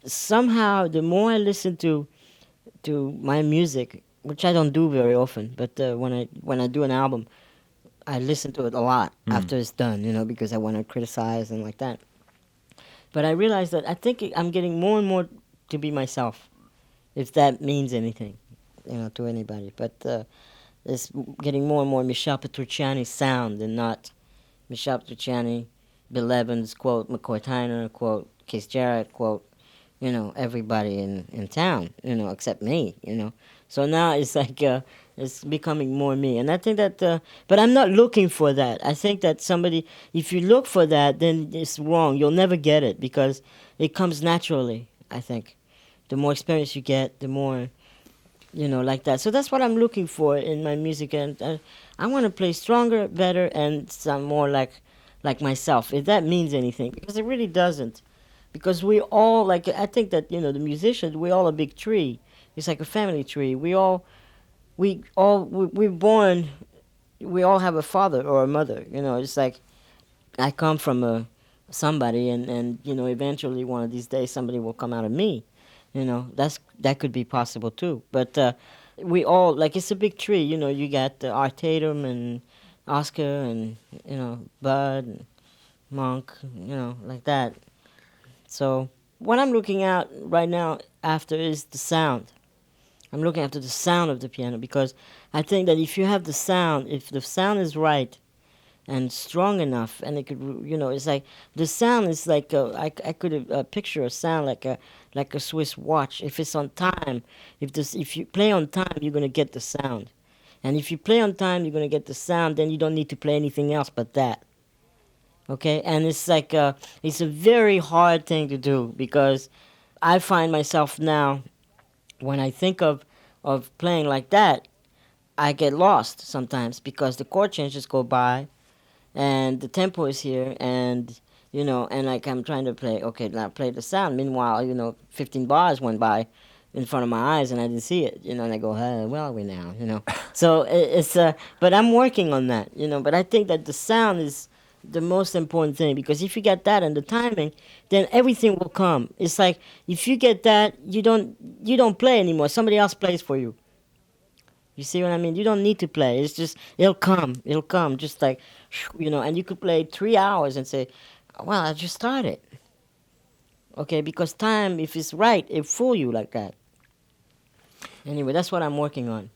somehow the more I listen to my music, which I don't do very often, but when I do an album, I listen to it a lot after it's done, because I want to criticize and like that. But I realized that I think I'm getting more and more to be myself, if that means anything, to anybody. But it's getting more and more Michel Petrucciani sound and not Michel Petrucciani, Bill Evans, quote, McCoy Tyner, quote, Keith Jarrett, quote, everybody in town, except me. So now it's like, it's becoming more me. And I think that, but I'm not looking for that. I think that if you look for that, then it's wrong. You'll never get it because it comes naturally, I think. The more experience you get, the more, like that. So that's what I'm looking for in my music. And I want to play stronger, better, and sound more like myself, if that means anything, because it really doesn't. Because we all, like, I think that, the musicians, we all a big tree. It's like a family tree. We're born, we all have a father or a mother. It's like I come from somebody, and eventually one of these days somebody will come out of me. That could be possible too. But we all, like, it's a big tree. You got Art Tatum and Oscar and Bud and Monk, like that. So what I'm looking at right now after is the sound. I'm looking after the sound of the piano because I think that if you have the sound, if the sound is right and strong enough, and it could, it's like the sound is like I could picture a sound like a Swiss watch. If it's on time, if you play on time, you're gonna get the sound, and if you play on time, you're gonna get the sound. Then you don't need to play anything else but that. Okay, and it's like it's a very hard thing to do because I find myself now when I think of playing like that, I get lost sometimes because the chord changes go by and the tempo is here and and like I'm trying to play, okay, now play the sound. Meanwhile, 15 bars went by in front of my eyes and I didn't see it, and I go, where are we now? So it's but I'm working on that, but I think that the sound is the most important thing, because if you get that and the timing, then everything will come. It's like if you get that, you don't play anymore. Somebody else plays for you. You see what I mean? You don't need to play. It's just it'll come. It'll come. Just like and you could play 3 hours and say, "Well, I just started." Okay, because time, if it's right, it fool you like that. Anyway, that's what I'm working on.